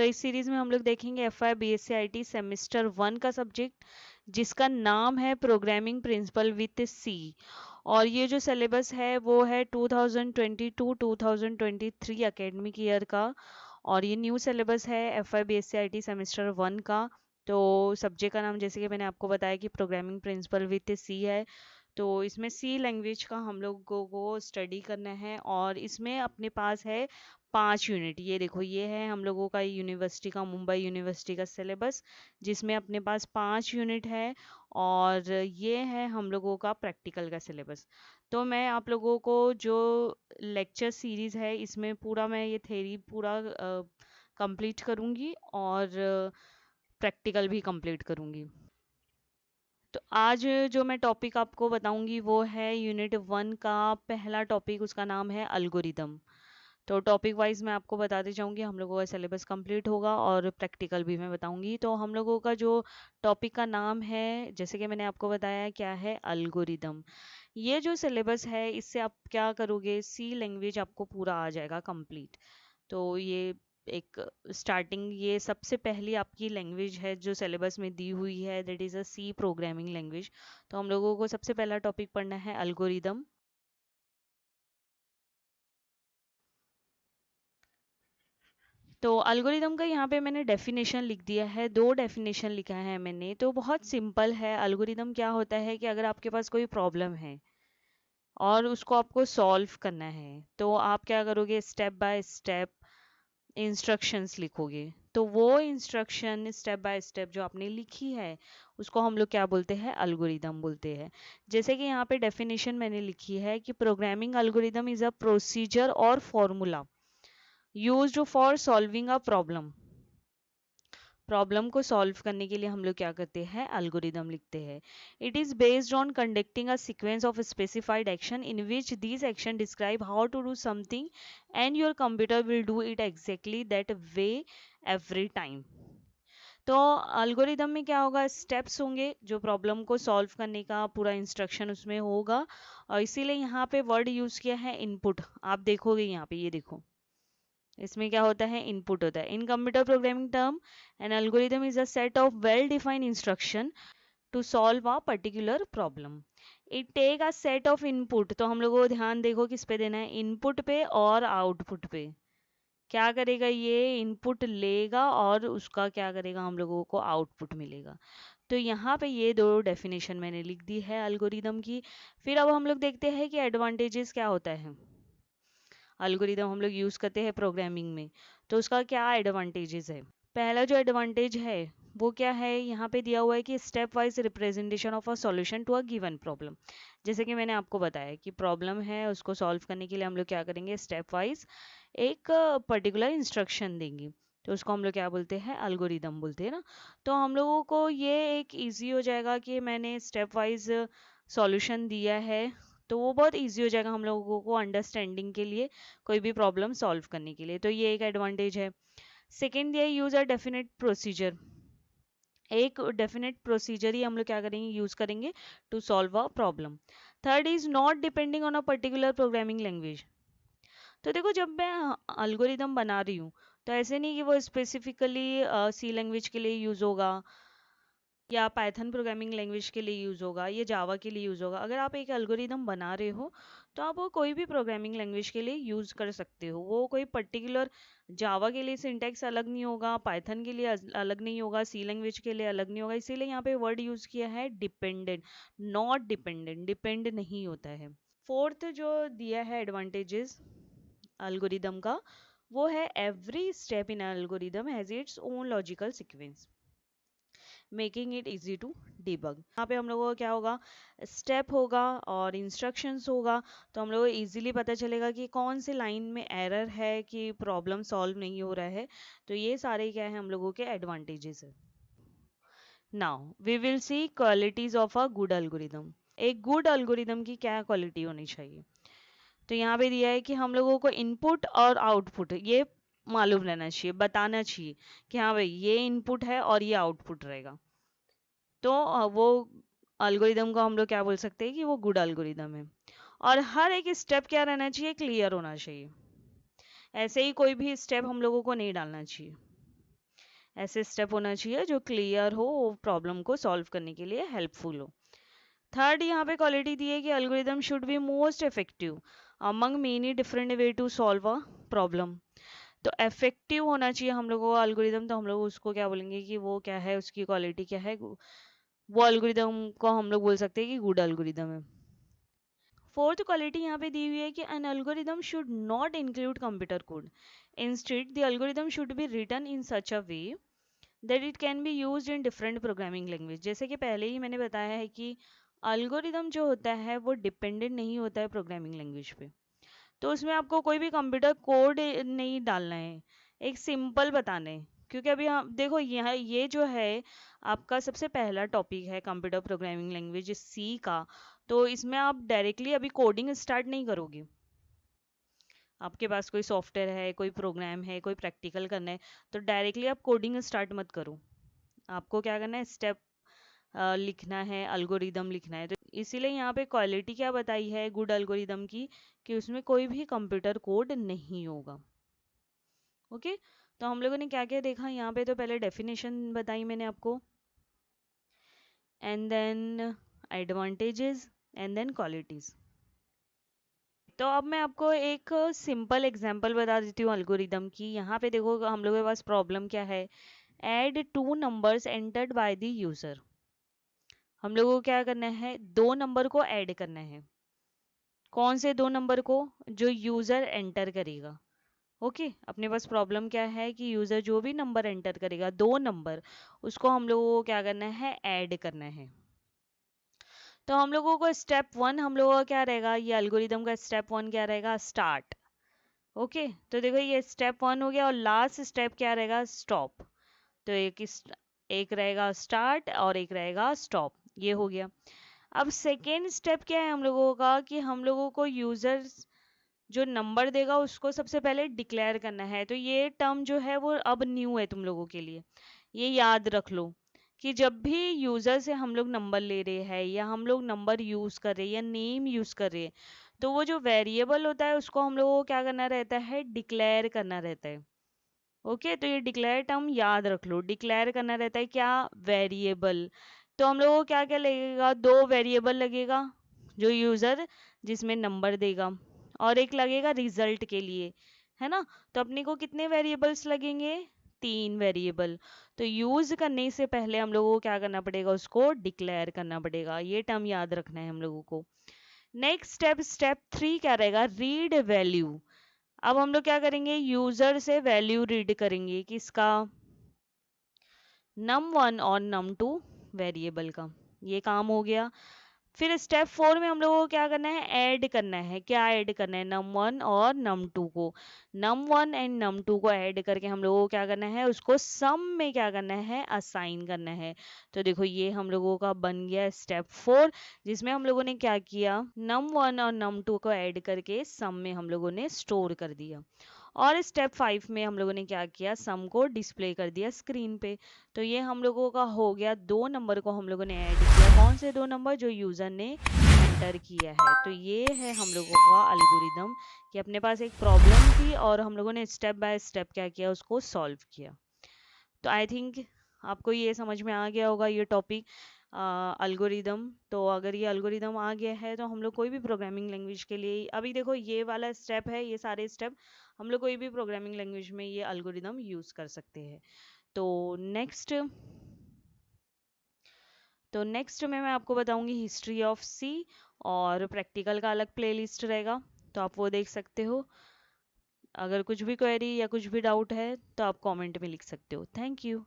तो इस सीरीज में हम लोग देखेंगे FI BSc IT सेमेस्टर 1 का सब्जेक्ट, जिसका नाम है प्रोग्रामिंग प्रिंसिपल विथ सी। और ये जो सिलेबस है वो है 2022-2023 एकेडमिक ईयर का, और ये न्यू सिलेबस है FI BSc IT सेमेस्टर 1 का। तो सब्जेक्ट का नाम जैसे कि मैंने आपको बताया कि प्रोग्रामिंग प्रिंसिपल विथ सी है। तो इसमें सी लैंग्वेज का हम लोगों को स्टडी करना है, और इसमें अपने पास है 5 यूनिट। ये देखो, ये है हम लोगों का यूनिवर्सिटी का, मुंबई यूनिवर्सिटी का सिलेबस, जिसमें अपने पास 5 यूनिट है, और ये है हम लोगों का प्रैक्टिकल का सिलेबस। तो मैं आप लोगों को जो लेक्चर सीरीज है इसमें पूरा मैं ये थेरी पूरा कंप्लीट करूँगी, और प्रैक्टिकल भी कंप्लीट करूँगी। तो आज जो मैं टॉपिक आपको बताऊंगी वो है यूनिट 1 का पहला टॉपिक, उसका नाम है अल्गोरिदम। तो टॉपिक वाइज मैं आपको बताते जाऊंगी, हम लोगों का सिलेबस कंप्लीट होगा और प्रैक्टिकल भी मैं बताऊंगी। तो हम लोगों का जो टॉपिक का नाम है, जैसे कि मैंने आपको बताया, क्या है, अल्गोरिदम। ये जो सिलेबस है इससे आप क्या करोगे, सी लैंग्वेज आपको पूरा आ जाएगा कंप्लीट। तो ये एक स्टार्टिंग, ये सबसे पहली आपकी लैंग्वेज है जो सिलेबस में दी हुई है, that is a C programming language. तो हम लोगों को सबसे पहला टॉपिक पढ़ना है अल्गोरिदम। तो अल्गोरिदम का यहाँ पे मैंने डेफिनेशन लिख दिया है, 2 डेफिनेशन लिखा है मैंने। तो बहुत सिंपल है। अल्गोरिदम क्या होता है कि अगर आपके पास कोई प्रॉब्लम है और उसको आपको सॉल्व करना है, तो आप क्या करोगे, स्टेप बाय स्टेप इंस्ट्रक्शंस लिखोगे। तो वो इंस्ट्रक्शन स्टेप बाय स्टेप जो आपने लिखी है, उसको हम लोग क्या बोलते हैं, अल्गोरिदम बोलते हैं। जैसे कि यहाँ पे डेफिनेशन मैंने लिखी है कि programming algorithm is a procedure or formula used for solving a problem. Problem को सॉल्व करने के लिए हम लोग क्या करते हैं, अल्गोरिदम लिखते हैं। It is based on conducting a sequence of specified action in which these action describe how to do something and your computer will do it exactly that way every time. तो algorithm में क्या होगा, steps होंगे जो problem को solve करने का पूरा इंस्ट्रक्शन उसमें होगा। और इसीलिए यहाँ पे वर्ड यूज किया है इनपुट। आप देखोगे यहाँ पे, ये देखो, इसमें क्या होता है, इनपुट होता है। In computer programming term, an algorithm is a set of well defined instruction to solve a particular problem. It take a set of input. तो हम लोगों को ध्यान देखो किस पे देना है, इनपुट पे और आउटपुट पे। क्या करेगा, ये इनपुट लेगा और उसका क्या करेगा, हम लोगों को आउटपुट मिलेगा। तो यहाँ पे ये 2 डेफिनेशन मैंने लिख दी है अल्गोरिदम की। फिर अब हम लोग देखते हैं कि एडवांटेजेस क्या होता है। अल्गोरिदम हम लोग यूज़ करते हैं प्रोग्रामिंग में, तो उसका क्या एडवांटेजेस है। पहला जो एडवांटेज है वो क्या है, यहाँ पे दिया हुआ है कि step wise representation of a solution to a given problem. जैसे कि मैंने आपको बताया कि प्रॉब्लम है, उसको सॉल्व करने के लिए हम लोग क्या करेंगे, स्टेप वाइज एक पर्टिकुलर इंस्ट्रक्शन देंगे। तो उसको हम लोग क्या बोलते हैं, अल्गोरिदम बोलते हैं ना। तो हम लोगों को ये एक इजी हो जाएगा कि मैंने स्टेप वाइज सॉल्यूशन दिया है, तो वो बहुत इजी हो जाएगा हम लोगों को अंडरस्टैंडिंग के लिए, कोई भी प्रॉब्लम सॉल्व करने के लिए। तो ये एक एडवांटेज है। सेकेंड, ये यूज अ डेफिनेट प्रोसीजर। एक डेफिनेट प्रोसीजर ही हम लोग क्या करेंगे, यूज करेंगे to solve a problem. Third is not depending on a particular programming language. तो देखो, जब मैं अल्गोरिदम बना रही हूँ, तो ऐसे नहीं कि वो स्पेसिफिकली सी लैंग्वेज के लिए यूज होगा, या पाइथन प्रोग्रामिंग लैंग्वेज के लिए यूज़ होगा, या जावा के लिए यूज़ होगा। अगर आप एक एल्गोरिदम बना रहे हो, तो आप वो कोई भी प्रोग्रामिंग लैंग्वेज के लिए यूज़ कर सकते हो। वो कोई पर्टिकुलर जावा के लिए सिंटैक्स अलग नहीं होगा, पाइथन के लिए अलग नहीं होगा, सी लैंग्वेज के लिए अलग नहीं होगा। इसीलिए यहाँ पे वर्ड यूज़ किया है डिपेंडेंट, नॉट डिपेंडेंट, डिपेंड नहीं होता है। फोर्थ जो दिया है एडवांटेजेस अल्गोरिदम का, वो है every step in algorithm has its own logical sequence, making it easy to debug. यहाँ पे हम लोगों को क्या होगा, स्टेप होगा और इंस्ट्रक्शंस होगा। तो हम लोगों को इजीली पता चलेगा कि कौन सी लाइन में एरर है, कि प्रॉब्लम सॉल्व नहीं हो रहा है। तो ये सारे क्या है, हम लोगों के एडवांटेजेस है। Now we will see qualities of a good algorithm. एक गुड एल्गोरिदम की क्या क्वालिटी होनी चाहिए। तो यहाँ पे दिया है कि हम लोगों को इनपुट और आउटपुट ये मालूम रहना चाहिए, बताना चाहिए कि हाँ भाई, ये इनपुट है और ये आउटपुट रहेगा। तो वो अल्गोरिदम को हम लोग क्या बोल सकते हैं कि वो गुड अल्गोरिदम है। और हर एक स्टेप क्या रहना चाहिए, क्लियर होना चाहिए। ऐसे ही कोई भी स्टेप हम लोगों को नहीं डालना चाहिए। ऐसे स्टेप होना चाहिए जो क्लियर हो, प्रॉब्लम को सॉल्व करने के लिए हेल्पफुल हो। थर्ड यहाँ पे क्वालिटी दी है कि algorithm should be most effective among many different way to solve a problem. तो इफेक्टिव होना चाहिए हम लोगों का अल्गोरिदम, तो हम लोग उसको क्या बोलेंगे कि वो क्या है, उसकी क्वालिटी क्या है, वो अल्गोरिदम को हम लोग बोल सकते हैं कि गुड अल्गोरिदम है। फोर्थ क्वालिटी यहाँ पे दी हुई है कि an algorithm should not include computer code, instead the algorithm should be written in such a way that it can be used in different programming language. जैसे कि पहले ही मैंने बताया है कि अल्गोरिदम जो होता है वो डिपेंडेंट नहीं होता है प्रोग्रामिंग लैंग्वेज पे, तो उसमें आपको कोई भी कंप्यूटर कोड नहीं डालना है, एक सिंपल बताना है। क्योंकि अभी हम देखो यहाँ ये जो है आपका सबसे पहला टॉपिक है कंप्यूटर प्रोग्रामिंग लैंग्वेज सी का, तो इसमें आप डायरेक्टली अभी कोडिंग स्टार्ट नहीं करोगे। आपके पास कोई सॉफ्टवेयर है, कोई प्रोग्राम है, कोई प्रैक्टिकल करना है, तो डायरेक्टली आप कोडिंग स्टार्ट मत करो। आपको क्या करना है, स्टेप लिखना है, अल्गोरिदम लिखना है। तो इसीलिए यहाँ पे क्वालिटी क्या बताई है गुड अल्गोरिदम की, कि उसमें कोई भी कंप्यूटर कोड नहीं होगा। ओके, तो हम लोगों ने क्या क्या देखा यहाँ पे, तो पहले डेफिनेशन बताई मैंने आपको, and then advantages, and then qualities. तो अब मैं आपको एक सिंपल एग्जांपल बता देती हूँ अल्गोरिदम की। यहाँ पे देखो हम लोगों के पास प्रॉब्लम क्या है, add two numbers entered by the user. हम लोगों को क्या करना है, दो नंबर को ऐड करना है। कौन से दो नंबर को, जो यूजर एंटर करेगा। ओके, अपने पास प्रॉब्लम क्या है कि यूजर जो भी नंबर एंटर करेगा, दो नंबर, उसको हम लोगों को क्या करना है, ऐड करना है। तो हम लोगों को स्टेप वन हम लोगों का क्या रहेगा, ये अल्गोरिदम का स्टेप वन क्या रहेगा, स्टार्ट। ओके, तो देखो ये स्टेप वन हो गया, और लास्ट स्टेप क्या रहेगा, स्टॉप। तो एक रहेगा स्टार्ट और एक रहेगा स्टॉप, ये हो गया। अब सेकेंड स्टेप क्या है हम लोगों का, कि हम लोगों को यूजर जो नंबर देगा उसको सबसे पहले डिक्लेयर करना है। तो ये टर्म जो है वो अब न्यू है तुम लोगों के लिए, ये याद रख लो कि जब भी यूजर से हम लोग नंबर ले रहे हैं, या हम लोग नंबर यूज कर रहे हैं, या नेम यूज कर रहे हैं, तो वो जो वेरिएबल होता है उसको हम लोगों को क्या करना रहता है, डिक्लेयर करना रहता है। ओके, तो ये डिक्लेयर टर्म याद रख लो, डिक्लेयर करना रहता है क्या, वेरिएबल। तो हम लोगों को क्या क्या लगेगा, दो वेरिएबल लगेगा जो यूजर जिसमें नंबर देगा, और एक लगेगा रिजल्ट के लिए, है ना। तो अपने को कितने वेरिएबल्स लगेंगे, तीन वेरिएबल। तो यूज करने से पहले हम लोगों को क्या करना पड़ेगा, उसको डिक्लेयर करना पड़ेगा। ये टर्म याद रखना है हम लोगों को। नेक्स्ट स्टेप, स्टेप थ्री क्या रहेगा, रीड वैल्यू। अब हम लोग क्या करेंगे, यूजर से वैल्यू रीड करेंगे, किसका, num1 और num2 वेरिएबल का। ये काम हो गया। फिर स्टेप फोर में हम लोगों को क्या करना है, ऐड करना है। क्या ऐड करना है, num1 और num2 को। num1 एंड num2 को ऐड करके हम लोगों को क्या करना है, उसको सम में क्या करना है, असाइन करना है। तो देखो ये हम लोगों का बन गया स्टेप फोर, जिसमें हम लोगों ने क्या किया, num1 और num2 को ऐड करके सम में हम लोगों ने स्टोर कर दिया। और स्टेप फाइव में हम लोगों ने क्या किया, सम को डिस्प्ले कर दिया स्क्रीन पे। तो ये हम लोगों का हो गया, दो नंबर को हम लोगों ने ऐड किया। कौन से दो नंबर, जो यूजर ने एंटर किया है। तो ये है हम लोगों का अल्गोरिदम, कि अपने पास एक प्रॉब्लम थी और हम लोगों ने स्टेप बाय स्टेप क्या किया, उसको सॉल्व किया। तो आई थिंक आपको ये समझ में आ गया होगा ये टॉपिक अल्गोरिदम। तो अगर ये अल्गोरिदम आ गया है तो हम लोग कोई भी प्रोग्रामिंग लैंग्वेज के लिए, अभी देखो ये वाला स्टेप है, ये सारे स्टेप हम लोग कोई भी प्रोग्रामिंग लैंग्वेज में ये अल्गोरिदम यूज कर सकते हैं। तो नेक्स्ट मैं आपको बताऊंगी हिस्ट्री ऑफ सी, और प्रैक्टिकल का अलग प्लेलिस्ट रहेगा, तो आप वो देख सकते हो। अगर कुछ भी क्वेरी या कुछ भी डाउट है तो आप कमेंट में लिख सकते हो। Thank you.